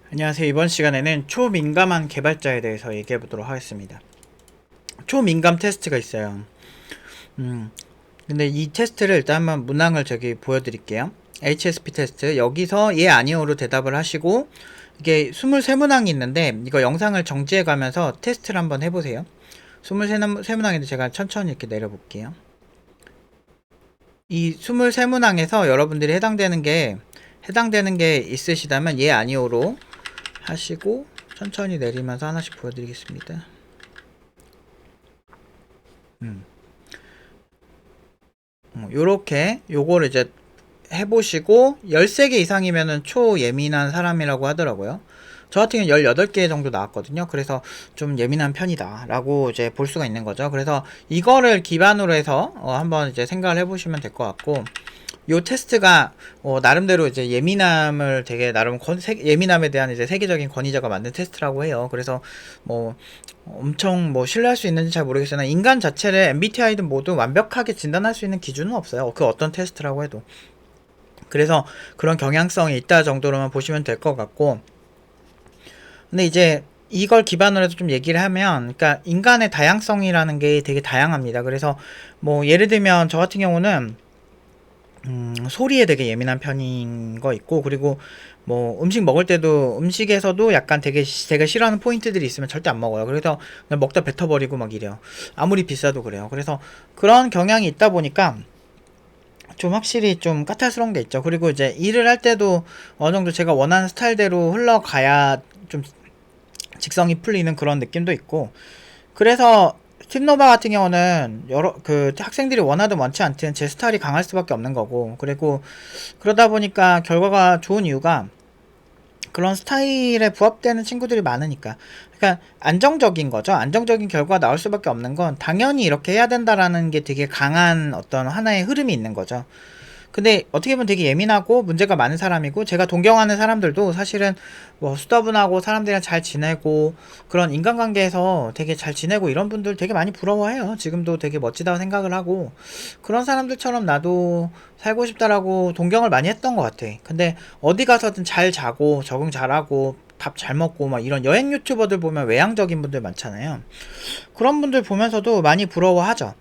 안녕하세요. 이번 시간에는 초민감한 개발자에 대해서 얘기해 보도록 하겠습니다. 초민감 테스트가 있어요. 음, 근데 이 테스트를 일단 한번 문항을 저기 보여드릴게요. HSP 테스트. 여기서 예, 아니오로 대답을 하시고, 이게 23문항이 있는데, 이거 영상을 정지해 가면서 테스트를 한번 해보세요. 23문항인데 제가 천천히 이렇게 내려볼게요. 이 23문항에서 여러분들이 해당되는 게 있으시다면 예, 아니오로 하시고 천천히 내리면서 하나씩 보여드리겠습니다. 요렇게 요거를 이제 해보시고 13개 이상이면은 초예민한 사람이라고 하더라고요. 저 같은 경우는 18개 정도 나왔거든요. 그래서 좀 예민한 편이다 라고 이제 볼 수가 있는 거죠. 그래서 이거를 기반으로 해서 한번 이제 생각을 해보시면 될 것 같고, 요 테스트가 나름대로 이제 예민함을 되게 나름 예민함에 대한 이제 세계적인 권위자가 만든 테스트라고 해요. 그래서 뭐 엄청 뭐 신뢰할 수 있는지 잘 모르겠으나 인간 자체를 MBTI든 모두 완벽하게 진단할 수 있는 기준은 없어요. 그 어떤 테스트라고 해도. 그래서 그런 경향성이 있다 정도로만 보시면 될 것 같고, 근데 이제 이걸 기반으로 해서 좀 얘기를 하면, 그러니까 인간의 다양성이라는 게 되게 다양합니다. 그래서 뭐 예를 들면 저 같은 경우는 소리에 되게 예민한 편인 거 있고, 그리고 뭐 음식 먹을 때도 음식에서도 약간 되게 제가 싫어하는 포인트들이 있으면 절대 안 먹어요. 그래서 그냥 먹다 뱉어버리고 막 이래요. 아무리 비싸도 그래요. 그래서 그런 경향이 있다 보니까 좀 확실히 좀 까탈스러운 게 있죠. 그리고 이제 일을 할 때도 어느 정도 제가 원하는 스타일대로 흘러가야 좀 직성이 풀리는 그런 느낌도 있고, 그래서 팀노바 같은 경우는 여러 그 학생들이 원하든 원치 않든 제 스타일이 강할 수밖에 없는 거고, 그리고 그러다 보니까 결과가 좋은 이유가 그런 스타일에 부합되는 친구들이 많으니까. 그러니까 안정적인 거죠. 안정적인 결과가 나올 수밖에 없는 건 당연히 이렇게 해야 된다라는 게 되게 강한 어떤 하나의 흐름이 있는 거죠. 근데 어떻게 보면 되게 예민하고 문제가 많은 사람이고, 제가 동경하는 사람들도 사실은 뭐 수다분하고 사람들이랑 잘 지내고 그런 인간관계에서 되게 잘 지내고 이런 분들 되게 많이 부러워해요. 지금도 되게 멋지다고 생각을 하고, 그런 사람들처럼 나도 살고 싶다라고 동경을 많이 했던 것 같아. 근데 어디 가서든 잘 자고 적응 잘하고 밥 잘 먹고 막 이런 여행 유튜버들 보면 외향적인 분들 많잖아요. 그런 분들 보면서도 많이 부러워하죠.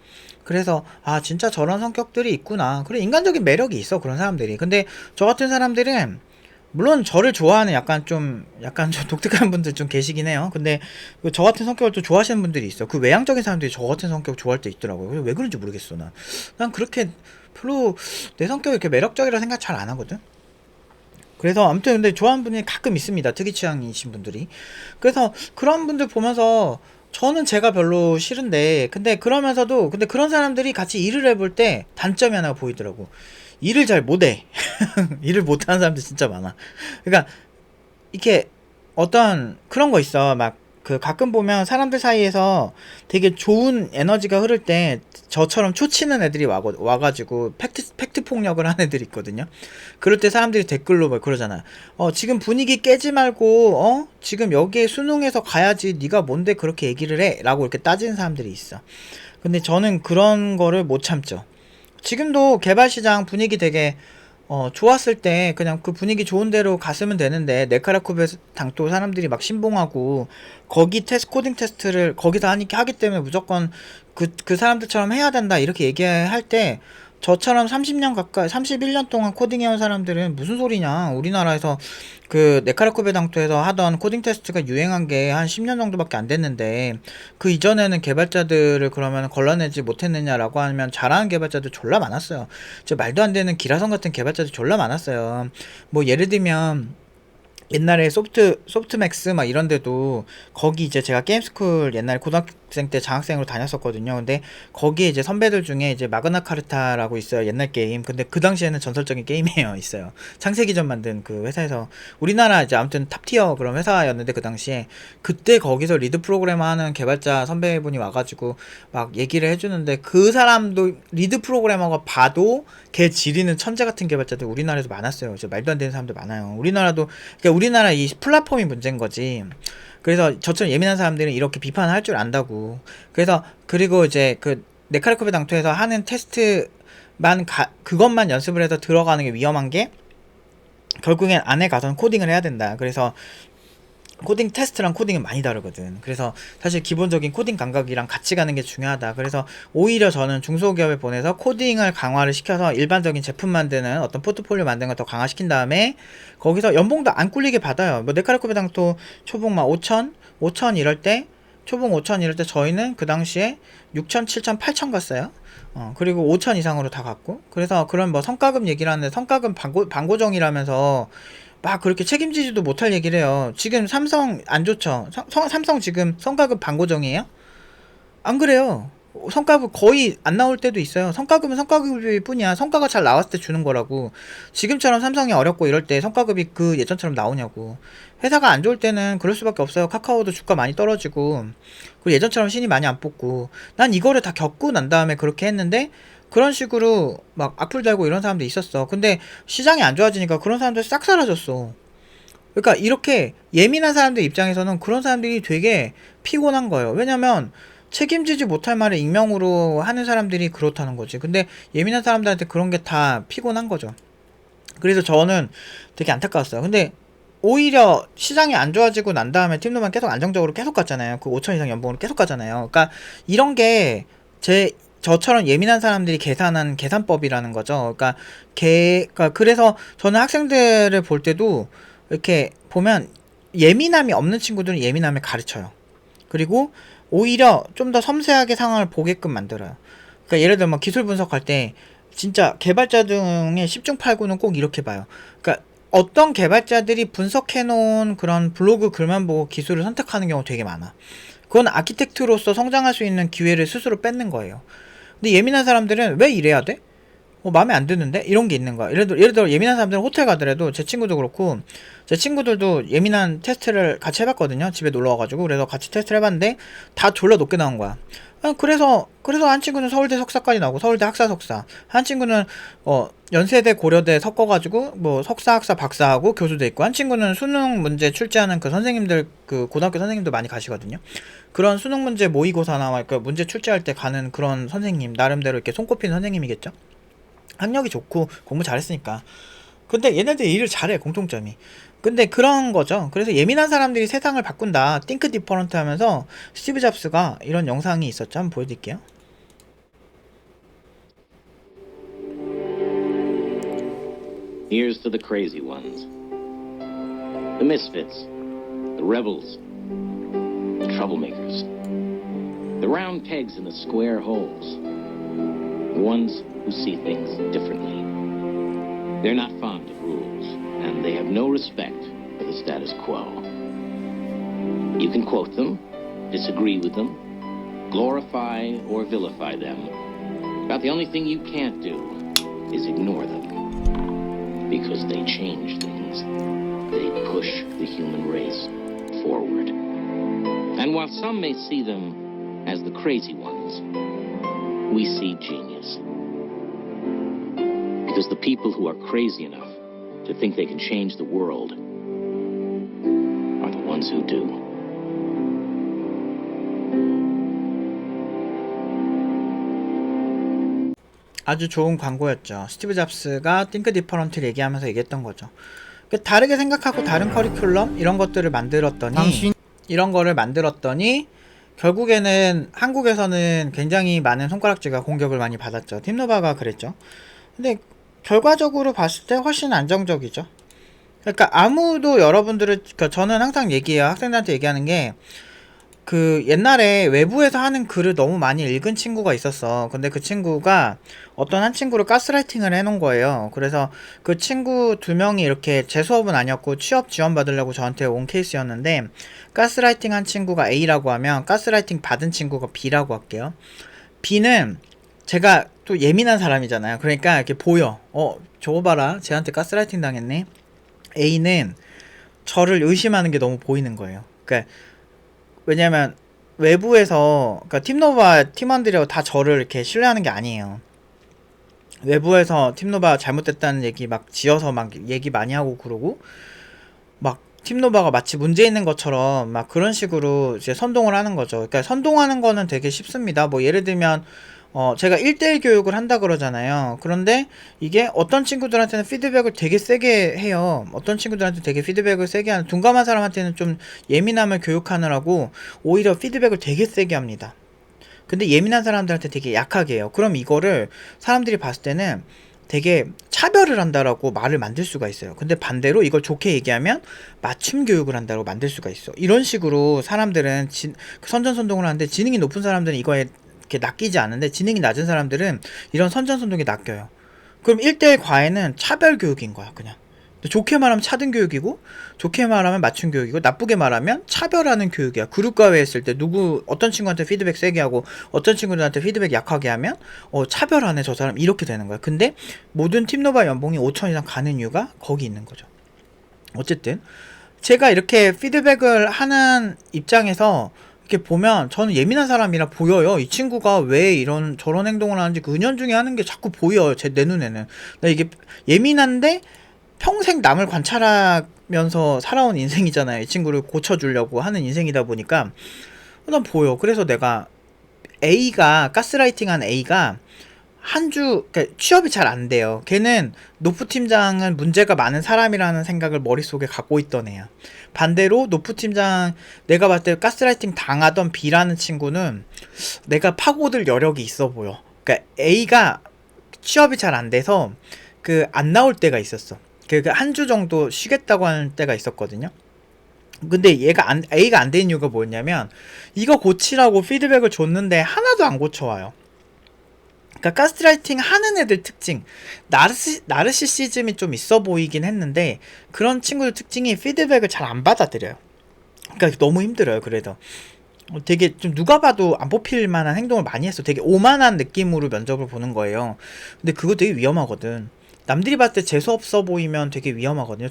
그래서 아, 진짜 저런 성격들이 있구나. 그래, 인간적인 매력이 있어, 그런 사람들이. 근데 저 같은 사람들은 물론 저를 좋아하는 약간 좀 독특한 분들 좀 계시긴 해요. 근데 그저 같은 성격을 또 좋아하시는 분들이 있어. 그 외향적인 사람들이 저 같은 성격 좋아할 때 있더라고요. 왜 그런지 모르겠어. 난 그렇게 별로 내 성격이 이렇게 매력적이라 생각 잘 안 하거든. 그래서 아무튼 근데 좋아하는 분이 가끔 있습니다. 특이 취향이신 분들이. 그래서 그런 분들 보면서 저는 제가 별로 싫은데, 근데 그런 사람들이 같이 일을 해볼 때 단점이 하나 보이더라고. 일을 잘 못해. 일을 못하는 사람들 진짜 많아. 그러니까 이렇게 어떤 그런 거 있어. 막 그 가끔 보면 사람들 사이에서 되게 좋은 에너지가 흐를 때 저처럼 초치는 애들이 와가지고 팩트 폭력을 하는 애들이 있거든요. 그럴 때 사람들이 댓글로 막 그러잖아. 지금 분위기 깨지 말고, 지금 여기에 수능해서 가야지. 네가 뭔데 그렇게 얘기를 해? 라고 이렇게 따지는 사람들이 있어. 근데 저는 그런 거를 못 참죠. 지금도 개발시장 분위기 되게 좋았을 때 그냥 그 분위기 좋은 대로 갔으면 되는데, 네카라쿠베 당도 사람들이 막 신봉하고 거기 코딩 테스트를 거기서 하기 때문에 무조건 그 사람들처럼 해야 된다 이렇게 얘기할 때, 저처럼 30년 가까이 31년 동안 코딩해온 사람들은 무슨 소리냐, 우리나라에서 그 네카라쿠베 당토에서 하던 코딩 테스트가 유행한 게 한 10년 정도밖에 안 됐는데, 그 이전에는 개발자들을 그러면 걸러내지 못했느냐라고 하면 잘하는 개발자들 졸라 많았어요. 저 말도 안 되는 기라성 같은 개발자들 졸라 많았어요. 뭐 예를 들면 옛날에 소프트맥스 막 이런 데도, 거기 이제 제가 게임스쿨 옛날에 고등학생 때 장학생으로 다녔었거든요. 근데 거기에 이제 선배들 중에 이제 마그나 카르타라고 있어요. 옛날 게임. 근데 그 당시에는 전설적인 게임이에요. 있어요. 창세기 전 만든 그 회사에서, 우리나라 이제 아무튼 탑티어 그런 회사였는데, 그 당시에 그때 거기서 리드 프로그래머 하는 개발자 선배분이 와가지고 막 얘기를 해주는데, 그 사람도 리드 프로그래머가 봐도 걔 지리는 천재 같은 개발자들 우리나라에도 많았어요. 진짜 말도 안 되는 사람들 많아요. 우리나라도, 그러니까 우리나라 이 플랫폼이 문제인 거지. 그래서 저처럼 예민한 사람들은 이렇게 비판을 할 줄 안다고. 그래서 그리고 이제 그 네카르코베 당토에서 하는 테스트만 그것만 연습을 해서 들어가는 게 위험한 게, 결국엔 안에 가서는 코딩을 해야 된다. 그래서 코딩 테스트랑 코딩은 많이 다르거든. 그래서 사실 기본적인 코딩 감각이랑 같이 가는 게 중요하다. 그래서 오히려 저는 중소기업에 보내서 코딩을 강화를 시켜서 일반적인 제품 만드는 어떤 포트폴리오 만드는 걸 더 강화시킨 다음에 거기서 연봉도 안 꿀리게 받아요. 뭐 네카르코베당도 초봉 막 5천, 5천 이럴 때, 초봉 5천 이럴 때 저희는 그 당시에 6천, 7천, 8천 갔어요. 그리고 5천 이상으로 다 갔고. 그래서 그런 뭐 성과급 얘기를 하는데 성과급 반고정이라면서 막 그렇게 책임지지도 못할 얘기를 해요. 지금 삼성 안 좋죠? 삼성 지금 성과급 반고정이에요? 안 그래요. 성과급 거의 안 나올 때도 있어요. 성과급은 성과급일 뿐이야. 성과가 잘 나왔을 때 주는 거라고. 지금처럼 삼성이 어렵고 이럴 때 성과급이 그 예전처럼 나오냐고. 회사가 안 좋을 때는 그럴 수밖에 없어요. 카카오도 주가 많이 떨어지고, 그리고 예전처럼 신이 많이 안 뽑고. 난 이거를 다 겪고 난 다음에 그렇게 했는데, 그런 식으로 막 악플 달고 이런 사람도 있었어. 근데 시장이 안 좋아지니까 그런 사람들 싹 사라졌어. 그러니까 이렇게 예민한 사람들 입장에서는 그런 사람들이 되게 피곤한 거예요. 왜냐면 책임지지 못할 말을 익명으로 하는 사람들이 그렇다는 거지. 근데 예민한 사람들한테 그런 게 다 피곤한 거죠. 그래서 저는 되게 안타까웠어요. 근데 오히려 시장이 안 좋아지고 난 다음에 팀노만 계속 안정적으로 계속 갔잖아요. 그 5천 이상 연봉으로 계속 가잖아요. 그러니까 이런 게 저처럼 예민한 사람들이 계산한 계산법이라는 거죠. 그러니까 그래서 저는 학생들을 볼 때도 이렇게 보면 예민함이 없는 친구들은 예민함을 가르쳐요. 그리고 오히려 좀 더 섬세하게 상황을 보게끔 만들어요. 그러니까 예를 들면 기술 분석할 때 진짜 개발자 중에 10중 8구는 꼭 이렇게 봐요. 그러니까 어떤 개발자들이 분석해 놓은 그런 블로그 글만 보고 기술을 선택하는 경우 되게 많아. 그건 아키텍트로서 성장할 수 있는 기회를 스스로 뺏는 거예요. 근데 예민한 사람들은 왜 이래야 돼? 마음에 안 드는데? 이런 게 있는 거야. 예를 들어 예민한 사람들은 호텔 가더라도 제 친구도 그렇고 제 친구들도 예민한 테스트를 같이 해봤거든요. 집에 놀러 와가지고. 그래서 같이 테스트를 해봤는데 다 졸라 높게 나온 거야. 그래서 한 친구는 서울대 석사까지 나오고 서울대 학사 석사, 한 친구는 연세대 고려대 섞어가지고 뭐 석사 학사 박사하고 교수도 있고, 한 친구는 수능 문제 출제하는 그 선생님들, 그 고등학교 선생님도 많이 가시거든요. 그런 수능 문제 모의고사나 그 문제 출제할 때 가는 그런 선생님, 나름대로 이렇게 손꼽히는 선생님이겠죠. 학력이 좋고 공부 잘했으니까. 근데 얘네들 일을 잘해, 공통점이. 근데 그런 거죠. 그래서 예민한 사람들이 세상을 바꾼다, 띵크 디퍼런트 하면서 스티브 잡스가 이런 영상이 있었죠. 한번 보여드릴게요. Here's to the crazy ones, the misfits, the rebels, the troublemakers, the round pegs in the square holes, the ones who see things differently. They're not fond of rules, and they have no respect for the status quo. You can quote them, disagree with them, glorify or vilify them. About the only thing you can't do is ignore them. Because they change things. They push the human race forward. And while some may see them as the crazy ones, we see genius. Because the people who are crazy enough to think they can change the world are the ones who do. 아주 좋은 광고였죠. 스티브 잡스가 띵크 디퍼런트를 얘기하면서 얘기했던 거죠. 다르게 생각하고 다른 커리큘럼 이런 것들을 만들었더니 이런 거를 만들었더니 결국에는 한국에서는 굉장히 많은 손가락질과 공격을 많이 받았죠. 팀노바가 그랬죠. 근데 결과적으로 봤을 때 훨씬 안정적이죠. 그러니까 아무도 여러분들을, 그러니까 저는 항상 얘기해요. 학생들한테 얘기하는 게, 그 옛날에 외부에서 하는 글을 너무 많이 읽은 친구가 있었어. 근데 그 친구가 어떤 한 친구를 가스라이팅을 해놓은 거예요. 그래서 그 친구 2명이 이렇게, 제 수업은 아니었고 취업 지원 받으려고 저한테 온 케이스였는데, 가스라이팅 한 친구가 A라고 하면 가스라이팅 받은 친구가 B라고 할게요. B는 제가 또 예민한 사람이잖아요. 그러니까 이렇게 보여. 저거 봐라, 쟤한테 가스라이팅 당했네. A는 저를 의심하는 게 너무 보이는 거예요. 그러니까 왜냐면 외부에서, 그러니까 팀노바 팀원들이 다 저를 이렇게 신뢰하는 게 아니에요. 외부에서 팀노바 잘못됐다는 얘기 막 지어서 막 얘기 많이 하고 그러고, 막 팀노바가 마치 문제 있는 것처럼 막 그런 식으로 이제 선동을 하는 거죠. 그러니까 선동하는 거는 되게 쉽습니다. 뭐 예를 들면 제가 1대1 교육을 한다 그러잖아요. 그런데 이게 어떤 친구들한테는 피드백을 되게 세게 해요. 어떤 친구들한테 되게 피드백을 세게 하는, 둔감한 사람한테는 좀 예민함을 교육하느라고 오히려 피드백을 되게 세게 합니다. 근데 예민한 사람들한테 되게 약하게 해요. 그럼 이거를 사람들이 봤을 때는 되게 차별을 한다라고 말을 만들 수가 있어요. 근데 반대로 이걸 좋게 얘기하면 맞춤 교육을 한다고 만들 수가 있어. 이런 식으로 사람들은 선전선동을 하는데, 지능이 높은 사람들은 이거에 이렇게 낚이지 않은데, 지능이 낮은 사람들은 이런 선전선동에 낚여요. 그럼 1대1 과외는 차별 교육인 거야, 그냥. 좋게 말하면 차등 교육이고, 좋게 말하면 맞춤 교육이고, 나쁘게 말하면 차별하는 교육이야. 그룹 과외 했을 때 어떤 친구한테 피드백 세게 하고 어떤 친구들한테 피드백 약하게 하면 차별하네 저 사람, 이렇게 되는 거야. 근데 모든 팀노바 연봉이 5천 이상 가는 이유가 거기 있는 거죠. 어쨌든 제가 이렇게 피드백을 하는 입장에서 이렇게 보면 저는 예민한 사람이라 보여요. 이 친구가 왜 저런 행동을 하는지 그 은연중에 하는 게 자꾸 보여요. 내 눈에는. 나 이게 예민한데 평생 남을 관찰하면서 살아온 인생이잖아요. 이 친구를 고쳐주려고 하는 인생이다 보니까 난 보여. 그래서 내가 가스라이팅한 A가 그러니까 취업이 잘 안 돼요. 걔는 노프 팀장은 문제가 많은 사람이라는 생각을 머릿속에 갖고 있던 애야. 반대로 노프 팀장, 내가 봤을 때 가스라이팅 당하던 B라는 친구는 내가 파고들 여력이 있어 보여. 그러니까 A가 취업이 잘 안 돼서 안 나올 때가 있었어. 한 주 정도 쉬겠다고 하는 때가 있었거든요. 근데 A가 안 된 이유가 뭐였냐면, 이거 고치라고 피드백을 줬는데 하나도 안 고쳐와요. 그러니까 가스라이팅 하는 애들 특징, 나르시시즘이 좀 있어 보이긴 했는데, 그런 친구들 특징이 피드백을 잘 안 받아들여요. 그러니까 너무 힘들어요. 그래서 되게 좀 누가 봐도 안 뽑힐 만한 행동을 많이 했어. 되게 오만한 느낌으로 면접을 보는 거예요. 근데 그거 되게 위험하거든. 남들이 봤을 때 재수없어 보이면 되게 위험하거든요.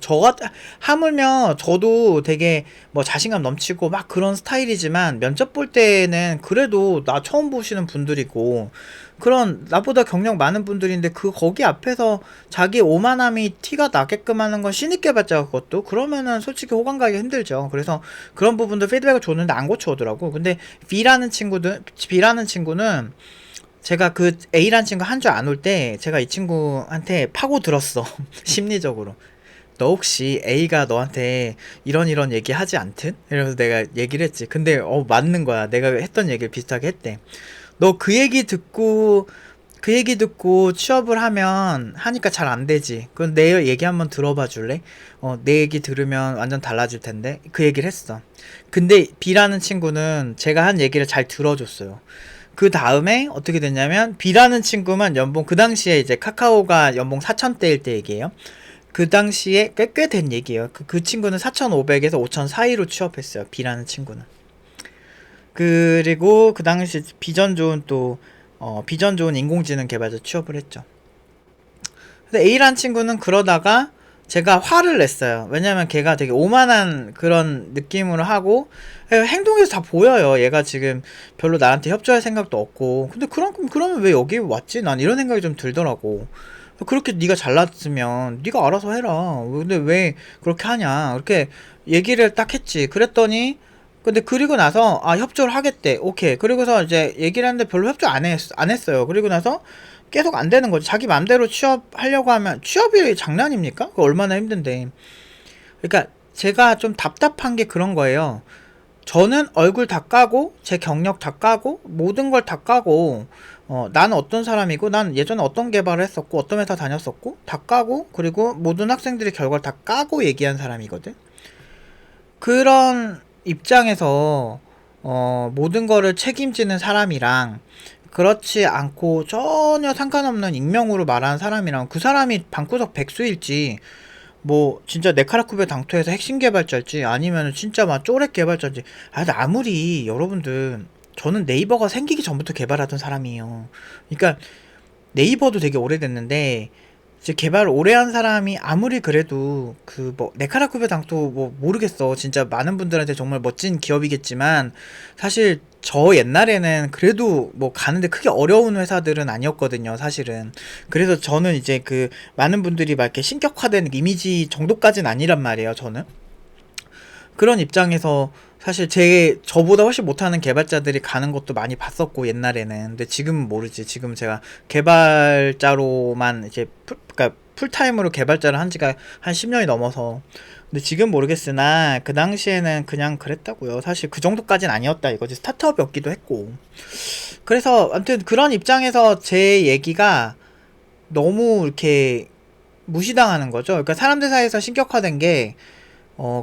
하물며 저도 되게 자신감 넘치고 막 그런 스타일이지만, 면접 볼 때는 그래도 나 처음 보시는 분들이고 그런 나보다 경력 많은 분들인데, 거기 앞에서 자기 오만함이 티가 나게끔 하는 건 신입개발자, 그것도 그러면은 솔직히 호감 가기 힘들죠. 그래서 그런 부분도 피드백을 줬는데 안 고쳐오더라고. 근데 B라는 친구는 제가 A라는 친구 한 줄 안 올 때 제가 이 친구한테 파고 들었어. 심리적으로. 너 혹시 A가 너한테 이런 얘기 하지 않든? 이러면서 내가 얘기를 했지. 근데 맞는 거야. 내가 했던 얘기를 비슷하게 했대. 너 그 얘기 듣고 취업을 하니까 잘 안 되지. 그럼 내 얘기 한번 들어봐 줄래? 내 얘기 들으면 완전 달라질 텐데. 그 얘기를 했어. 근데 B라는 친구는 제가 한 얘기를 잘 들어줬어요. 그 다음에 어떻게 됐냐면, B라는 친구만 그 당시에 이제 카카오가 연봉 4,000대일 때 얘기예요. 그 당시에 꽤 된 얘기예요. 그 친구는 4,500에서 5,000 사이로 취업했어요. B라는 친구는. 그리고 그 당시 비전 좋은 인공지능 개발자 취업을 했죠. 근데 A라는 친구는 그러다가 제가 화를 냈어요. 왜냐면 걔가 되게 오만한 그런 느낌으로 하고, 행동에서 다 보여요. 얘가 지금 별로 나한테 협조할 생각도 없고. 근데 그러면 왜 여기 왔지? 난 이런 생각이 좀 들더라고. 그렇게 네가 잘났으면 네가 알아서 해라. 근데 왜 그렇게 하냐? 이렇게 얘기를 딱 했지. 근데 그리고 나서 협조를 하겠대. 오케이. 그리고서 이제 얘기를 했는데 별로 협조 안 했어요. 그리고 나서 계속 안 되는 거지. 자기 맘대로 취업하려고 하면, 취업이 장난입니까? 그거 얼마나 힘든데. 그러니까 제가 좀 답답한 게 그런 거예요. 저는 얼굴 다 까고, 제 경력 다 까고, 모든 걸 다 까고, 나는 어떤 사람이고, 난 예전에 어떤 개발을 했었고, 어떤 회사 다녔었고, 다 까고, 그리고 모든 학생들의 결과를 다 까고 얘기한 사람이거든. 그런 입장에서 모든 거를 책임지는 사람이랑, 그렇지 않고 전혀 상관없는 익명으로 말하는 사람이랑, 그 사람이 방구석 백수일지, 진짜 네카라쿠베 당토에서 핵심 개발자일지, 아니면 진짜 막 쪼렉 개발자인지. 아무리 여러분들, 저는 네이버가 생기기 전부터 개발하던 사람이에요. 그러니까 네이버도 되게 오래됐는데, 이제 개발을 오래 한 사람이 아무리 그래도 네카라쿠베 당토 모르겠어. 진짜 많은 분들한테 정말 멋진 기업이겠지만, 사실 저 옛날에는 그래도 가는데 크게 어려운 회사들은 아니었거든요, 사실은. 그래서 저는 이제 많은 분들이 막 이렇게 신격화된 이미지 정도까지는 아니란 말이에요, 저는. 그런 입장에서 사실 저보다 훨씬 못하는 개발자들이 가는 것도 많이 봤었고, 옛날에는. 근데 지금은 모르지. 지금 제가 개발자로만 이제 그러니까 풀타임으로 개발자를 한 지가 한 10년이 넘어서. 근데 지금 모르겠으나 그 당시에는 그냥 그랬다고요. 사실 그 정도까진 아니었다 이거지. 스타트업이었기도 했고. 그래서 아무튼 그런 입장에서 제 얘기가 너무 이렇게 무시당하는 거죠. 그러니까 사람들 사이에서 신격화된 게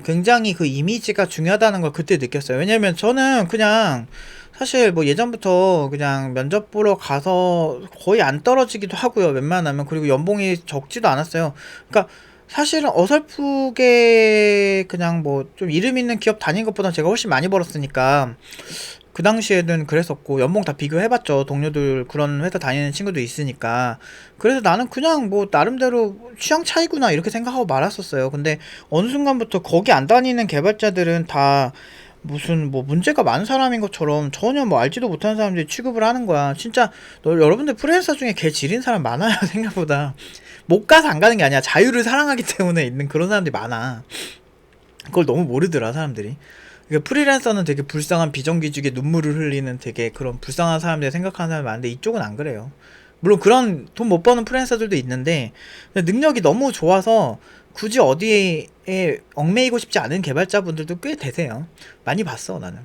굉장히 그 이미지가 중요하다는 걸 그때 느꼈어요. 왜냐면 저는 그냥 사실 뭐 예전부터 그냥 면접 보러 가서 거의 안 떨어지기도 하고요. 웬만하면. 그리고 연봉이 적지도 않았어요. 그러니까 사실은 어설프게 그냥 뭐 좀 이름 있는 기업 다닌 것보다 제가 훨씬 많이 벌었으니까 그 당시에는 그랬었고, 연봉 다 비교해봤죠. 동료들 그런 회사 다니는 친구도 있으니까. 그래서 나는 그냥 뭐 나름대로 취향 차이구나 이렇게 생각하고 말았었어요. 근데 어느 순간부터 거기 안 다니는 개발자들은 다 무슨 뭐 문제가 많은 사람인 것처럼 전혀 뭐 알지도 못하는 사람들이 취급을 하는 거야. 진짜 여러분들 프리랜서 중에 개 지린 사람 많아요. 생각보다. 못 가서 안 가는 게 아니야. 자유를 사랑하기 때문에 있는 그런 사람들이 많아. 그걸 너무 모르더라, 사람들이. 그러니까 프리랜서는 되게 불쌍한 비정규직에 눈물을 흘리는 되게 그런 불쌍한 사람들 생각하는 사람이 많은데, 이쪽은 안 그래요. 물론 그런 돈 못 버는 프리랜서들도 있는데 능력이 너무 좋아서 굳이 어디에 얽매이고 싶지 않은 개발자분들도 꽤 되세요. 많이 봤어, 나는.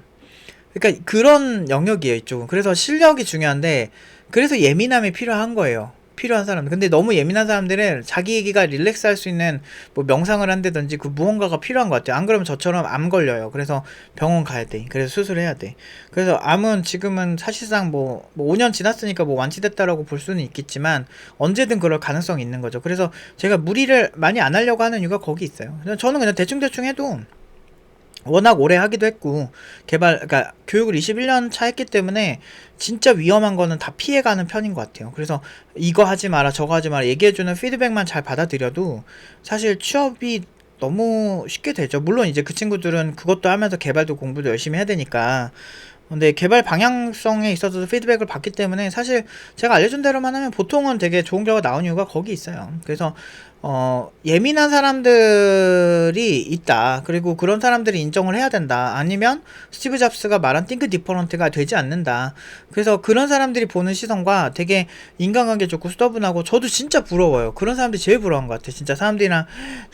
그러니까 그런 영역이에요, 이쪽은. 그래서 실력이 중요한데, 그래서 예민함이 필요한 거예요. 필요한 사람들. 근데 너무 예민한 사람들은 자기 얘기가 릴렉스 할 수 있는 뭐 명상을 한다든지 그 무언가가 필요한 것 같아요. 안 그러면 저처럼 암 걸려요. 그래서 병원 가야 돼. 그래서 수술해야 돼. 그래서 암은 지금은 사실상 뭐 5년 지났으니까 뭐 완치됐다라고 볼 수는 있겠지만 언제든 그럴 가능성이 있는 거죠. 그래서 제가 무리를 많이 안 하려고 하는 이유가 거기 있어요. 저는 그냥 대충대충 해도 워낙 오래 하기도 했고, 그러니까 교육을 21년 차 했기 때문에 진짜 위험한 거는 다 피해가는 편인 것 같아요. 그래서 이거 하지 마라, 저거 하지 마라 얘기해주는 피드백만 잘 받아들여도 사실 취업이 너무 쉽게 되죠. 물론 이제 그 친구들은 그것도 하면서 개발도 공부도 열심히 해야 되니까. 근데 개발 방향성에 있어서도 피드백을 받기 때문에 사실 제가 알려준 대로만 하면 보통은 되게 좋은 결과가 나온 이유가 거기 있어요. 그래서 예민한 사람들이 있다. 그리고 그런 사람들이 인정을 해야 된다. 아니면 스티브 잡스가 말한 띵크 디퍼런트가 되지 않는다. 그래서 그런 사람들이 보는 시선과 되게 인간관계 좋고 스터분하고, 저도 진짜 부러워요. 그런 사람들이 제일 부러운 것 같아요. 진짜 사람들이랑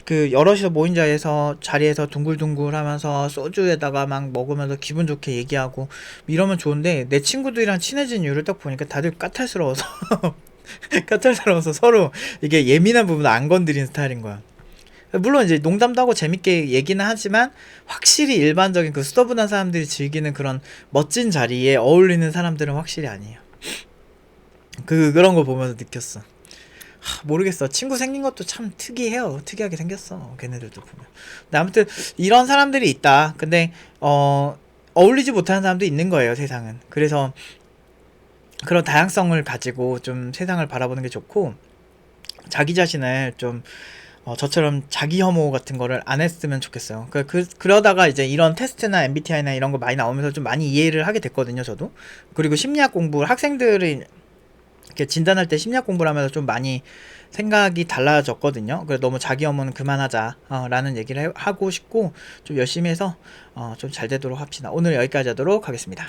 그 여럿이서 모인 자리에서 둥글둥글 하면서 소주에다가 막 먹으면서 기분 좋게 얘기하고 이러면 좋은데, 내 친구들이랑 친해진 이유를 딱 보니까 다들 까탈스러워서 까탈스러워서 서로 이게 예민한 부분을 안 건드리는 스타일인 거야. 물론 이제 농담도 하고 재밌게 얘기는 하지만 확실히 일반적인 그 수더분한 사람들이 즐기는 그런 멋진 자리에 어울리는 사람들은 확실히 아니에요. 그런 걸 보면서 느꼈어. 모르겠어. 친구 생긴 것도 참 특이해요. 특이하게 생겼어. 걔네들도 보면. 근데 아무튼 이런 사람들이 있다. 근데 어울리지 못하는 사람도 있는 거예요, 세상은. 그래서 그런 다양성을 가지고 좀 세상을 바라보는 게 좋고, 자기 자신을 좀 저처럼 자기 혐오 같은 거를 안 했으면 좋겠어요. 그러다가 이제 이런 테스트나 MBTI나 이런 거 많이 나오면서 좀 많이 이해를 하게 됐거든요, 저도. 그리고 심리학 공부, 학생들이 이렇게 진단할 때 심리학 공부를 하면서 좀 많이 생각이 달라졌거든요. 그래서 너무 자기 혐오는 그만하자 라는 얘기를 하고 싶고, 좀 열심히 해서 좀 잘 되도록 합시다. 오늘 여기까지 하도록 하겠습니다.